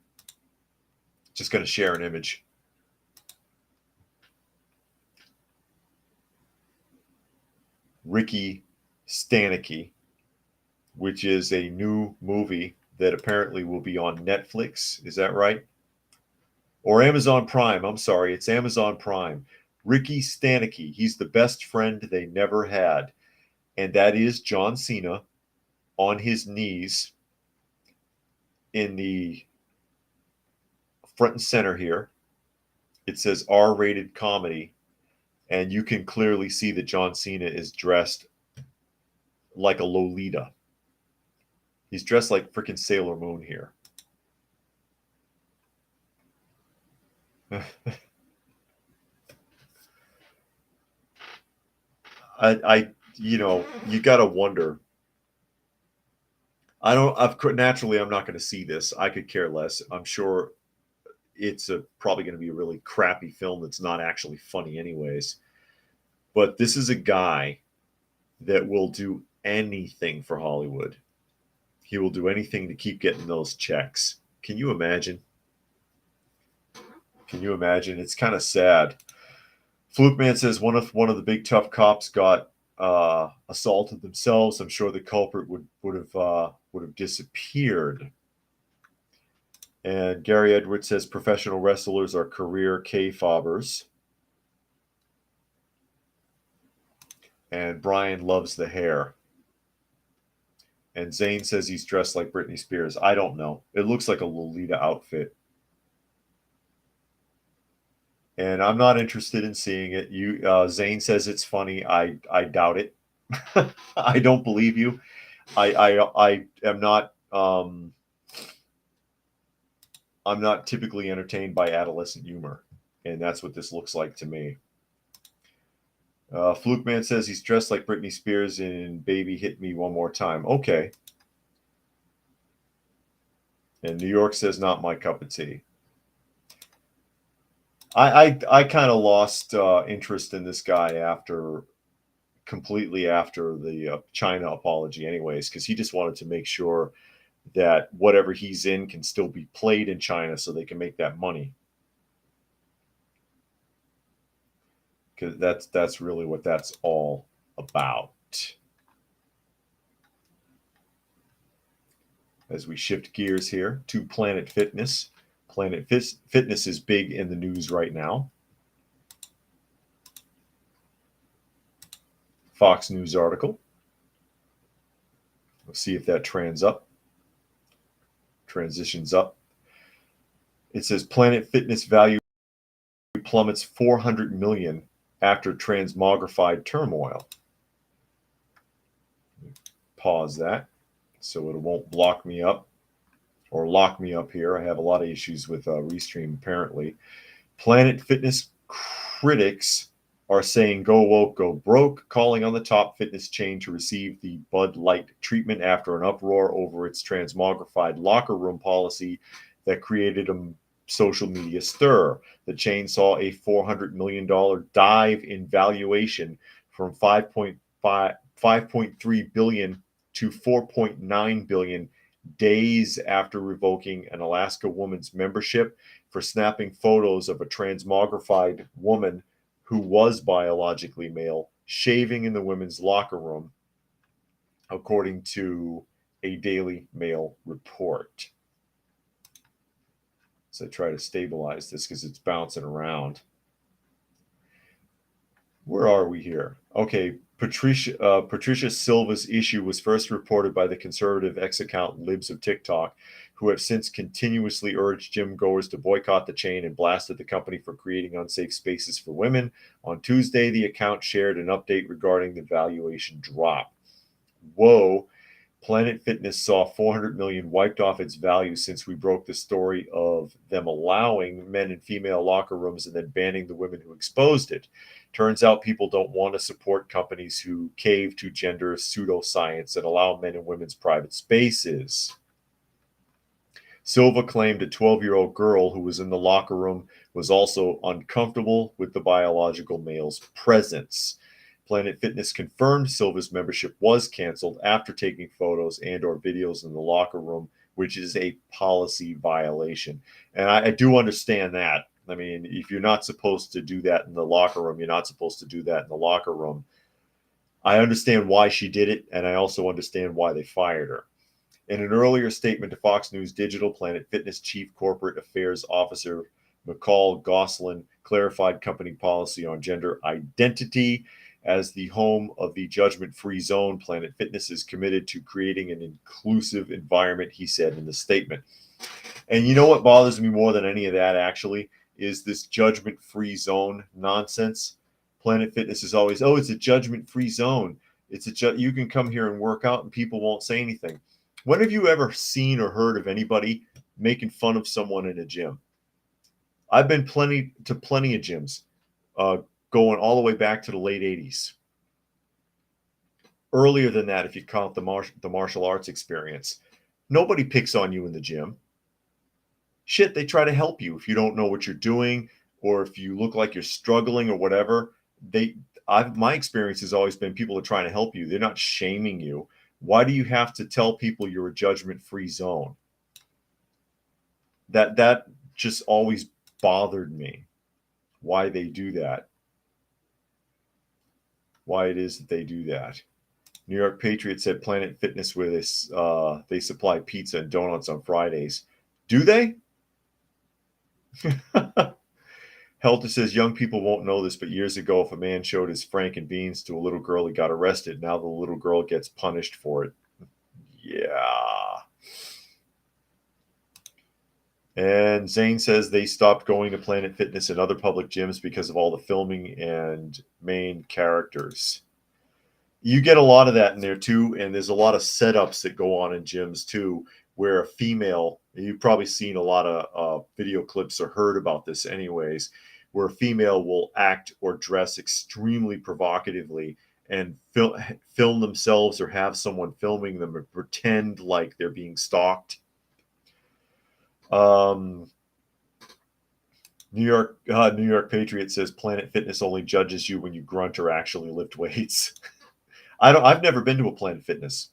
Just going to share an image. Ricky Stanicky, which is a new movie that apparently will be on Netflix. Is that right? Or Amazon Prime. I'm sorry, it's Amazon Prime. Ricky Stanicky. He's the best friend they never had. And that is John Cena on his knees in the front and center here. It says R-rated comedy. And you can clearly see that John Cena is dressed like a Lolita. He's dressed like freaking Sailor Moon here. You got to wonder. Naturally, I'm not going to see this. I could care less. I'm sure it's probably going to be a really crappy film that's not actually funny anyways. But this is a guy that will do anything for Hollywood. He will do anything to keep getting those checks. Can you imagine? Can you imagine? It's kind of sad. Fluke Man says one of the big tough cops got assaulted themselves. I'm sure the culprit would have disappeared. And Gary Edwards says professional wrestlers are career K-fobbers. And Brian loves the hair. And Zane says he's dressed like Britney Spears. I don't know. It looks like a Lolita outfit. And I'm not interested in seeing it. Zane says it's funny. I doubt it. I don't believe you. I am not. I'm not typically entertained by adolescent humor, and that's what this looks like to me. Fluke Man says he's dressed like Britney Spears in "Baby Hit Me One More Time." Okay. And New York says not my cup of tea. I kind of lost interest in this guy completely after the China apology, anyways, because he just wanted to make sure that whatever he's in can still be played in China so they can make that money. Because that's really what that's all about. As we shift gears here to Planet Fitness. Planet Fitness is big in the news right now. Fox News article. We'll see if that transitions up. It says Planet Fitness value plummets $400 million after transmogrified turmoil. Pause that so it won't block me up or lock me up here. I have a lot of issues with Restream apparently. Planet Fitness critics are saying go woke, go broke, calling on the top fitness chain to receive the Bud Light treatment after an uproar over its transmogrified locker room policy that created a social media stir. The chain saw a $400 million dive in valuation from 5.3 billion to 4.9 billion days after revoking an Alaska woman's membership for snapping photos of a transmogrified woman who was biologically male shaving in the women's locker room, according to a Daily Mail report. So I try to stabilize this because it's bouncing around. Where are we here? Okay, Patricia Silva's issue was first reported by the conservative ex-account Libs of TikTok, who have since continuously urged gym goers to boycott the chain and blasted the company for creating unsafe spaces for women. On Tuesday, the account shared an update regarding the valuation drop. Whoa. Planet Fitness saw 400 million wiped off its value since we broke the story of them allowing men and female locker rooms and then banning the women who exposed it. Turns out people don't want to support companies who cave to gender pseudoscience and allow men and women's private spaces. Silva claimed a 12-year-old girl who was in the locker room was also uncomfortable with the biological male's presence. Planet Fitness confirmed Silva's membership was canceled after taking photos and or videos in the locker room, which is a policy violation. And I do understand that. I mean, if you're not supposed to do that in the locker room, you're not supposed to do that in the locker room. I understand why she did it, and I also understand why they fired her. In an earlier statement to Fox News Digital, Planet Fitness Chief Corporate Affairs Officer McCall Goslin clarified company policy on gender identity. As the home of the judgment-free zone, Planet Fitness is committed to creating an inclusive environment, he said in the statement. And you know what bothers me more than any of that, actually, is this judgment-free zone nonsense. Planet Fitness is always, oh, it's a judgment-free zone. You can come here and work out and people won't say anything. When have you ever seen or heard of anybody making fun of someone in a gym? I've been plenty of gyms, going all the way back to the late 80s. Earlier than that, if you count the martial arts experience, nobody picks on you in the gym. Shit, they try to help you if you don't know what you're doing or if you look like you're struggling or whatever. My experience has always been people are trying to help you. They're not shaming you. Why do you have to tell people you're a judgment-free zone? That just always bothered me. Why they do that. Why it is that they do that. New York Patriot said Planet Fitness where they supply pizza and donuts on Fridays. Do they? Helter says young people won't know this, but years ago, if a man showed his Frank and beans to a little girl, he got arrested. Now the little girl gets punished for it. And Zane says they stopped going to Planet Fitness and other public gyms because of all the filming and main characters. You get a lot of that in there too, and there's a lot of setups that go on in gyms too, where a female, you've probably seen a lot of video clips or heard about this anyways, where a female will act or dress extremely provocatively and film themselves or have someone filming them or pretend like they're being stalked. New York Patriot says Planet Fitness only judges you when you grunt or actually lift weights. I've never been to a Planet Fitness.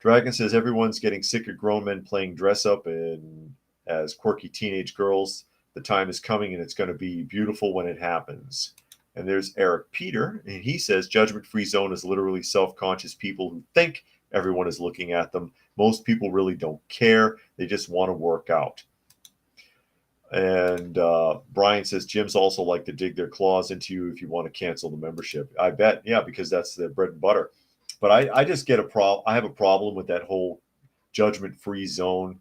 Dragon says everyone's getting sick of grown men playing dress up and as quirky teenage girls. The time is coming and it's going to be beautiful when it happens. And there's Eric Peter, and he says judgment-free zone is literally self-conscious people who think everyone is looking at them. Most people really don't care. They just want to work out. And Brian says gyms also like to dig their claws into you if you want to cancel the membership. I bet, yeah, because that's their bread and butter. But I just get I have a problem with that whole judgment-free zone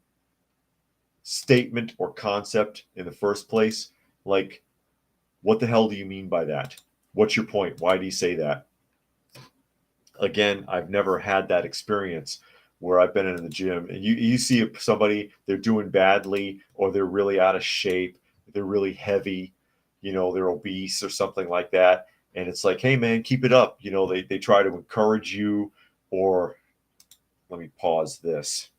statement or concept in the first place. Like, what the hell do you mean by that? What's your point? Why do you say that? Again, I've never had that experience where I've been in the gym and you see somebody, they're doing badly or they're really out of shape, they're really heavy, they're obese or something like that. And it's like, hey man, keep it up. They try to encourage you, or let me pause this.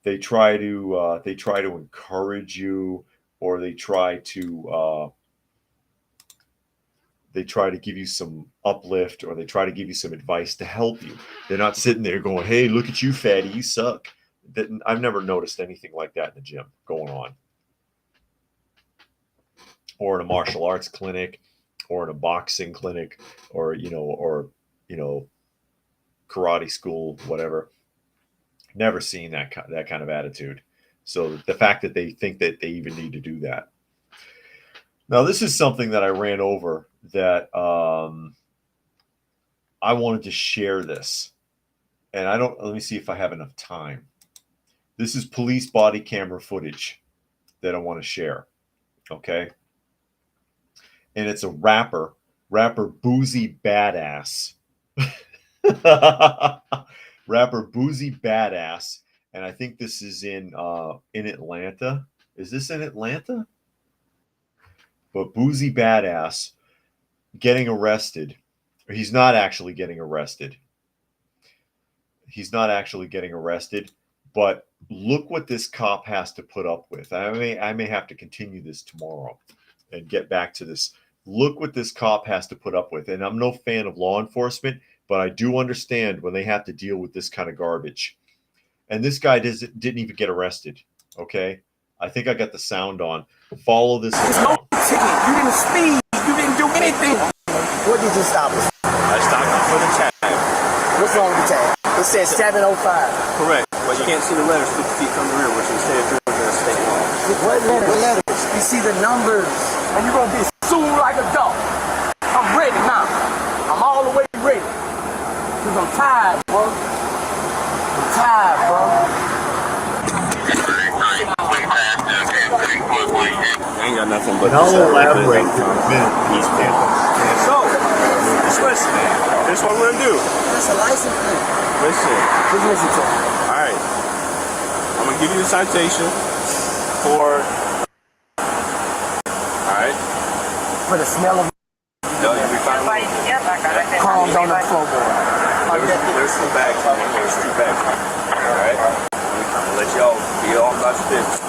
They try to encourage you, or they try to give you some uplift, or they try to give you some advice to help you. They're not sitting there going, hey, look at you, fatty, you suck. I've never noticed anything like that in the gym going on. Or in a martial arts clinic, or in a boxing clinic, or karate school, whatever. Never seen that kind of attitude. So the fact that they think that they even need to do that. Now, this is something that I ran over that I wanted to share this. And let me see if I have enough time. This is police body camera footage that I want to share. Okay. And it's a rapper Boozy Badass. Rapper Boozy Badass. And I think this is in Atlanta. Is this in Atlanta? But Boozy Badass getting arrested. He's not actually getting arrested. But look what this cop has to put up with. I may have to continue this tomorrow and get back to this. Look what this cop has to put up with. And I'm no fan of law enforcement, but I do understand when they have to deal with this kind of garbage. And this guy didn't even get arrested. Okay? I think I got the sound on. Follow this along. You didn't speed. You didn't do anything. What did you stop us? I stopped you for the tag. What's wrong with the tag? It says 705. Correct. But you can't see the letters 50 feet from the rear, which is said through the state law. What letters? You see the numbers. And you're going to be sued like a dog. I'm ready now. I'm all the way ready. Because I'm tired, bro. I'm tired, bro. I ain't got nothing but I'll elaborate in a minute. So, just listen. Here's what we're going to do. That's a license plate. Listen. Just listen to me. Alright. I'm going to give you a citation for... Alright. For the smell of... No, you'll be fine. Calm down the floorboard. There's some bags on it. There's 2 bags on it. Alright? I'm going to let y'all be all about your business.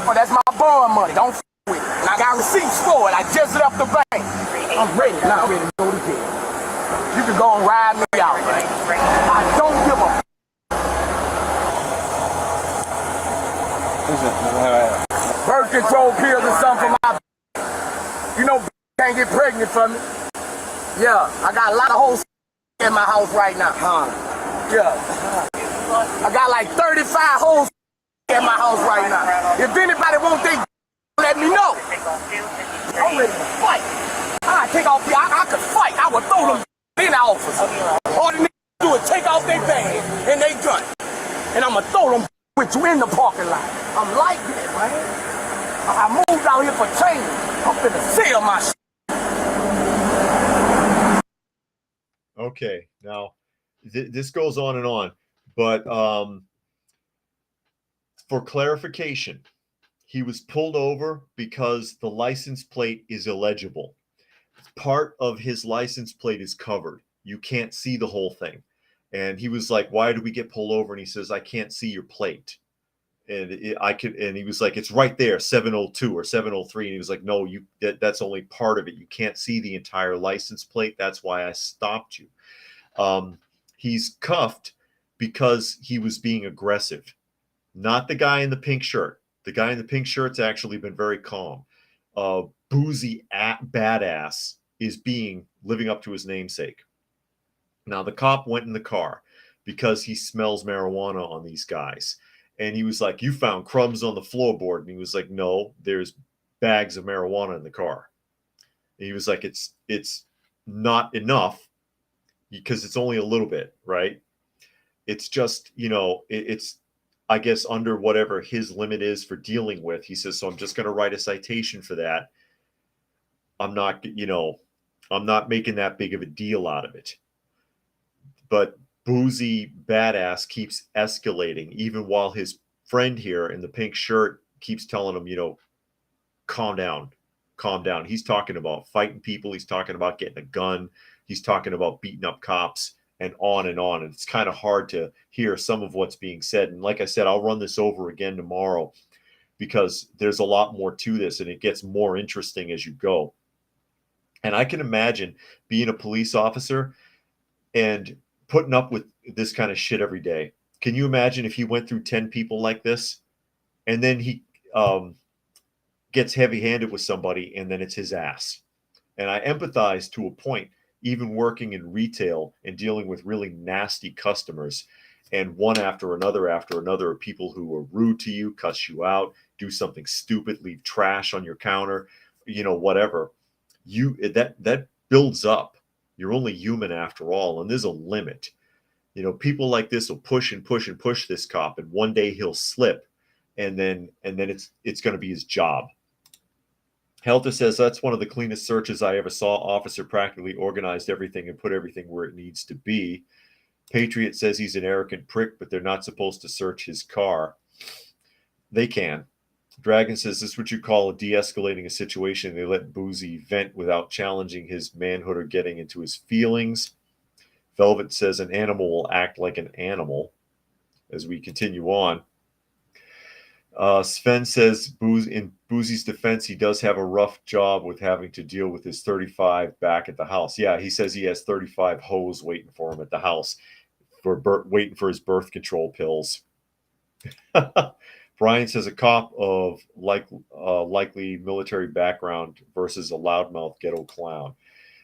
Oh, that's my borrowing money. Don't f with it. And I got receipts for it. I just left the bank. I'm ready. Now I'm ready to go to bed. You can go and ride me out. I don't give a birth control pills or something for my can't get pregnant from me. Yeah, I got a lot of hoes in my house right now. Yeah. I got like 35 hoes at my house right now. If anybody wants they let me know. I'm ready to fight. I take off I could fight. I would throw them in the office. All the niggas do is take off their bag and they gun. And I'm I'ma throw them with you in the parking lot. I'm like that, man. I moved out here for training. I'm finna sell my shit. Okay, now this goes on and on, but for clarification, he was pulled over because the license plate is illegible. Part of his license plate is covered. You can't see the whole thing. And he was like, "Why did we get pulled over?" And he says, "I can't see your plate." And he was like, "It's right there, 702 or 703." And he was like, "No, that's only part of it. You can't see the entire license plate. That's why I stopped you." He's cuffed because he was being aggressive, not the guy in the pink shirt. The guy in the pink shirt's actually been very calm. Boozy badass is living up to his namesake. Now, the cop went in the car because he smells marijuana on these guys. And he was like, "You found crumbs on the floorboard." And he was like, "No, there's bags of marijuana in the car." And he was like, it's not enough because it's only a little bit, right? It's just, it's, I guess, under whatever his limit is for dealing with. He says, "So I'm just going to write a citation for that. I'm not making that big of a deal out of it." But boozy badass keeps escalating, even while his friend here in the pink shirt keeps telling him, calm down, calm down. He's talking about fighting people. He's talking about getting a gun. He's talking about beating up cops and on and on. And it's kind of hard to hear some of what's being said. And like I said, I'll run this over again tomorrow because there's a lot more to this and it gets more interesting as you go. And I can imagine being a police officer and putting up with this kind of shit every day. Can you imagine if he went through 10 people like this and then he gets heavy-handed with somebody and then it's his ass? And I empathize to a point, even working in retail and dealing with really nasty customers, and one after another are people who are rude to you, cuss you out, do something stupid, leave trash on your counter, whatever. That builds up. You're only human after all, and there's a limit. People like this will push and push and push this cop, and one day he'll slip, and then it's going to be his job. Helter says, "That's one of the cleanest searches I ever saw. Officer practically organized everything and put everything where it needs to be." Patriot says he's an arrogant prick, but they're not supposed to search his car. They can. Dragon says, "This is what you call a de-escalating a situation. They let Boozy vent without challenging his manhood or getting into his feelings." Velvet says, "An animal will act like an animal." As we continue on, Sven says, in Boozy's defense, he does have a rough job with having to deal with his 35 back at the house. Yeah, he says he has 35 hoes waiting for him at the house, waiting for his birth control pills. Brian says, "A cop of likely military background versus a loudmouth ghetto clown."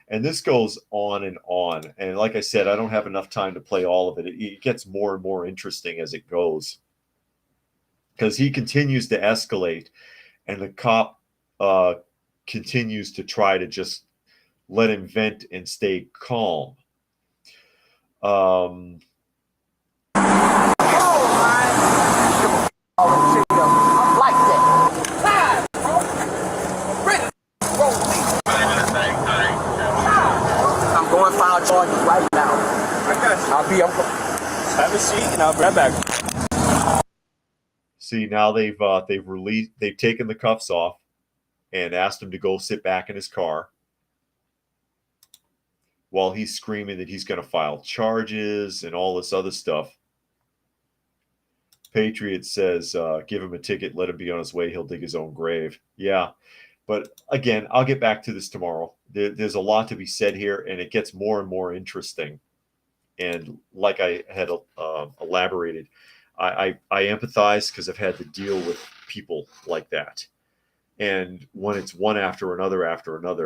And this goes on and on. And like I said, I don't have enough time to play all of it. It gets more and more interesting as it goes, because he continues to escalate and the cop continues to try to just let him vent and stay calm. I'm going to file charges right now. I got you. Have a seat and I'll be right back. See, now they've taken the cuffs off and asked him to go sit back in his car while he's screaming that he's going to file charges and all this other stuff. Patriot says, "Give him a ticket, let him be on his way. He'll dig his own grave." Yeah. But again, I'll get back to this tomorrow. There's a lot to be said here, and it gets more and more interesting. And like I had elaborated, I empathize because I've had to deal with people like that. And when it's one after another,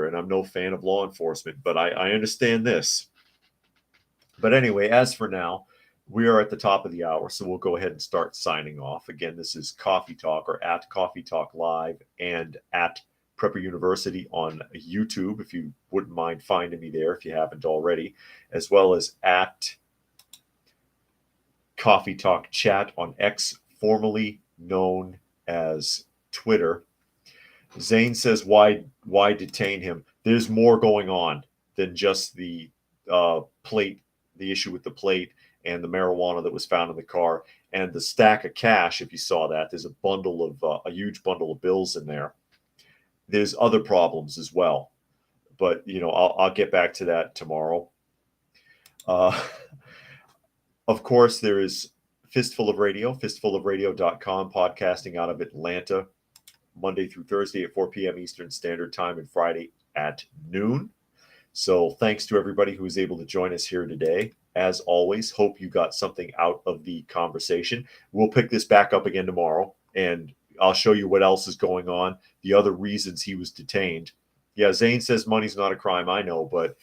and I'm no fan of law enforcement, but I understand this. But anyway, as for now, we are at the top of the hour, so we'll go ahead and start signing off. Again, this is Coffee Talk, or at Coffee Talk Live, and at Prepper University on YouTube, if you wouldn't mind finding me there if you haven't already, as well as at Coffee Talk chat on X, formerly known as Twitter. Zane says, why detain him? There's more going on than just the plate, the issue with the plate and the marijuana that was found in the car and the stack of cash. If you saw that, there's a huge bundle of bills in there. There's other problems as well, but I'll get back to that tomorrow. Of course, there is Fistful of Radio, fistfulofradio.com, podcasting out of Atlanta, Monday through Thursday at 4 p.m. Eastern Standard Time and Friday at noon. So thanks to everybody who was able to join us here today. As always, hope you got something out of the conversation. We'll pick this back up again tomorrow, and I'll show you what else is going on, the other reasons he was detained. Yeah, Zane says money's not a crime. I know, but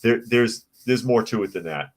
there's more to it than that.